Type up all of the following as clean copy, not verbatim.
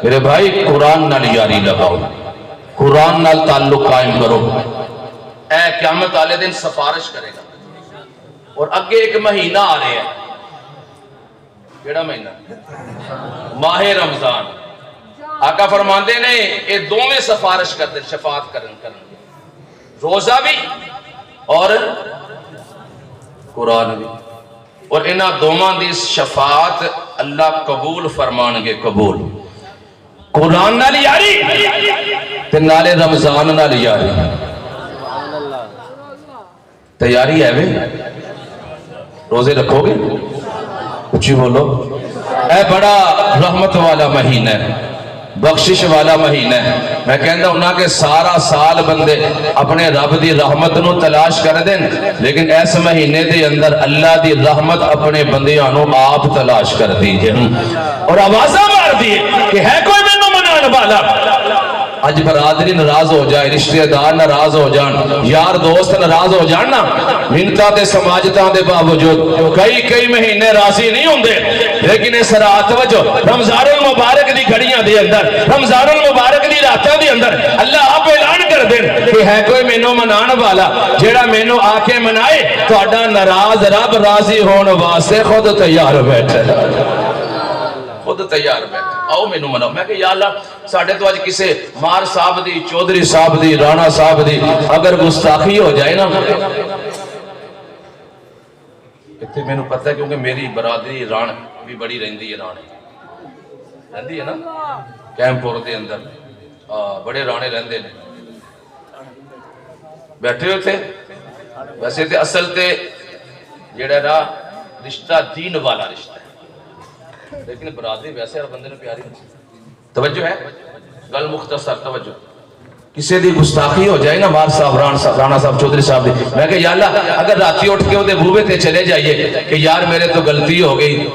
میرے بھائی قرآن نال یاری لگاؤ، قرآن نال تعلق قائم کرو، اے قیامت والے دن سفارش کرے گا۔ اور اگے ایک مہینہ آ رہے ہیں، کیڑا مہینہ؟ ماہ رمضان۔ آقا فرماندے نے یہ دونوں سفارش کرتے، شفاعت کرن روزہ بھی اور قرآن بھی، اور انہاں دوواں دی شفاعت اللہ قبول فرمان گے، قبول۔ قرآن نال یاری تے نالے رمضان نال یاری، تیاری ہے بے؟ روزے رکھو گے؟ کچھ بولو۔ اے بڑا رحمت والا مہینہ ہے، بخشش والا مہینہ ہے۔ میں کہندہ ہوں کہ سارا سال بندے اپنے رب دی رحمت نو تلاش کر دیں، لیکن ایس مہینے دے اندر اللہ دی رحمت اپنے بندیاں نو آپ تلاش کر دیجئے اور آوازہ مار دیئے کہ ہے کوئی میں نو منان والا۔ آج برادری ناراض ہو جائے، رشتہ دار ناراض ہو جان، یار دوست ناراض ہو جان نا، منتاں تے سماجتاں دے باوجود کئی مہینے راضی نہیں ہوندے، لیکن اس رات وچ رمضان المبارک دی گھڑیاں دے اندر، رمضان المبارک دی راتاں دے اندر اللہ آپ اعلان کر دیں کہ ہے کوئی مینوں منان والا، جیڑا مینوں آ کے منائے، تہاڈا ناراض رب راضی ہون واسطے خود تیار بیٹھے، خود تیار بیٹھے۔ آؤ مینوں مناؤ۔ میں کہ یا اللہ ساڑھے تو آج کسے مار صاحب دی، چودھری صاحب دی، رانا صاحب دی اگر گستاخی ہو جائے نا، اتنے میں نے پتہ ہے کیونکہ میری برادری ران بھی بڑی رہندی ہے، رہندی ہے نا کیمپور دے اندر، بڑے رانے رہندے نے، بیٹھے ہوئے تھے۔ ویسے تے اصل تے جیڑا را رشتہ دین والا رشتہ ہے، لیکن برادری ویسے ہر بندے نے پیاری توجہ ہے۔ گل مختصر توجہ، کسی دی گستاخی ہو جائے نا مار صاحب، رانا صاحب، چودھری صاحب دی، میں کہ یا اللہ اگر راتی اٹھ کے وہ بوبے تے چلے جائیے کہ یار میرے تو غلطی ہو گئی،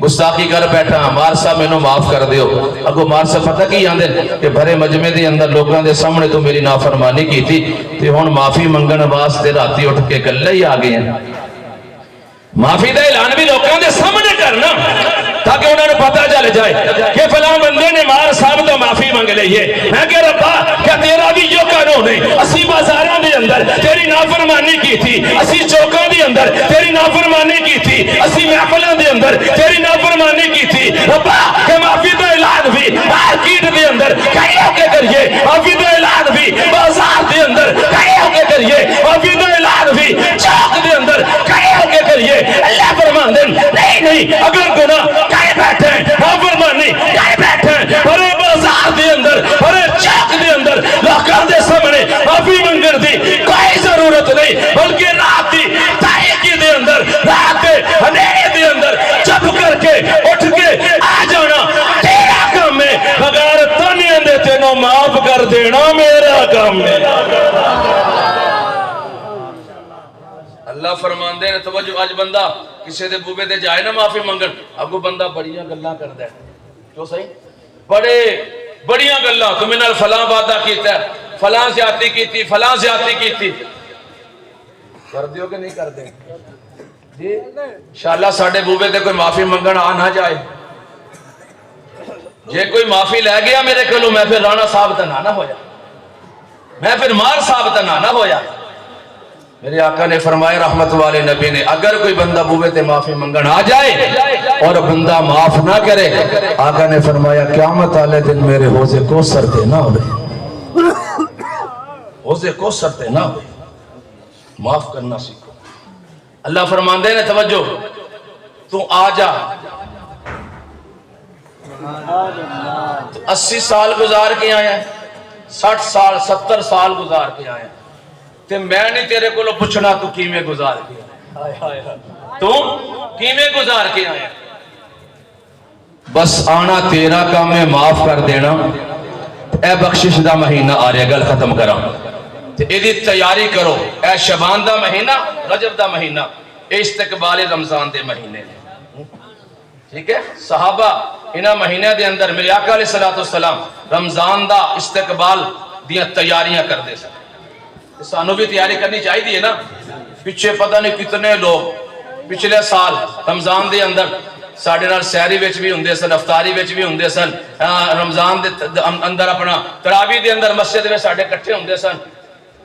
گستاخی کر بیٹھا، مار صاحب میں نو معاف کر دیو، اگو مار صاحب پتہ کی آندے کہ بھرے مجمع دے اندر لوگاں دے سامنے تو میری نافرمانی کی تھی، تے ہون معافی منگن واسطے راتی اٹھ کے گلے ہی آ گئے ہیں۔ معافی دا اعلان بھی لوگوں دے سامنے کرنا تاکہ انہوں نے پتہ چل جائے کہ فلاں بندے نے مار صاحب تو معافی منگ لئیے۔ میں کہ ربا کیا تیرا بھی یہ قانون ہے؟ اسی بازاراں دے اندر تیری نافرمانی کی تھی، اسی چوکاں دے اندر تیری نافرمانی کی تھی، اسی محفلاں دے اندر تیری نافرمانی کی تھی، ربا کہ معافی دا اعلان بھی مارکیٹ دے اندر کہیں ہو کے کریے، معافی دا اعلان بھی بازار دے اندر کہیں ہو کے کریے، معافی دا اعلان بھی چوک دے اندر کہیں ہو کے کریے۔ اللہ فرمان دیں نہیں اگر گناہ کہیں بیٹھے ہیں، فرمانی کہیں بیٹھے ہیں، بڑے بازار دے اندر، بڑے چوک دے اندر لوکاں دے سامنے معافی منگن دی کوئی ضرورت نہیں، بلکہ رات دی تاریکی دے اندر، رات دے ہنیرے دے اندر چپ کر کے اٹھ کے آ جانا تیرا کام ہے، بغیر تانیاں دے تینوں معاف کر دینا میرا کام ہے۔ اللہ فرمان دے توجہ، آج بندہ کسی دے بوبے دے جائے نا معافی منگن، اب وہ بندہ بڑیاں گلاں کر دے، کیوں صحیح؟ بڑیاں گلاں، تمہیں نال فلاں وعدہ کیتا ہے، فلاں زیادتی کیتی، فلاں زیادتی کیتی، کر دیو کہ نہیں کر دیں؟ جی انشاءاللہ ساڑھے بوبے دے کوئی معافی منگن آ نہ جائے، جے کوئی معافی لے گیا میرے کلو میں پھر رانا صاحب تنہا نہ ہو جائے، میں پھر مار صاحب تنہا نہ ہو جائے۔ میرے آقا نے فرمایا رحمت والے نبی نے اگر کوئی بندہ بوبے تے معافی منگن آ جائے اور بندہ معاف نہ کرے، آقا نے فرمایا قیامت والے دن میرے حوضے کو سرتے نہ ہوئے، حوضے کو سرتے نہ ہوئے۔ معاف کرنا سیکھو۔ اللہ فرمان دے نے توجہ، تو آ جا، تو 80 سال گزار کے آیا ہے، 60 سال 70 سال گزار کے آیا ہے، تے میں نہیں تیرے کو پوچھنا تو کیمیں گزار کے آیا، تو کیمیں گزار کے آیا، بس آنا تیرا کام ہے، معاف کر دینا۔ اے بخشش دا مہینہ آ رہا ہے، گل ختم کرا تے ایدی تیاری کرو، اے شبان دا مہینہ، رجب دا مہینہ، اے استقبال رمضان دے مہینے، ٹھیک ہے؟ صحابہ انہا مہینے دے اندر میرے آقا علیہ السلام رمضان دا استقبال دیا تیاریاں کر دے سکتے، سانو بھی تیاری کرنی چاہی دی ہے نا۔ پچھے پتہ نہیں کتنے لوگ پچھلے سال رمضان دے اندر ਸਾਡੇ ਨਾਲ ਸਹਿਰੀ ਵਿੱਚ ਵੀ ਹੁੰਦੇ ਸਨ, ਅਫਤਾਰੀ ਵਿੱਚ ਵੀ ਹੁੰਦੇ ਸਨ, ਰਮਜ਼ਾਨ ਦੇ ਅੰਦਰ ਆਪਣਾ ਤਰਾਵੀ ਦੇ ਅੰਦਰ ਮਸਜਿਦ ਵਿੱਚ ਸਾਡੇ ਇਕੱਠੇ ਹੁੰਦੇ ਸਨ।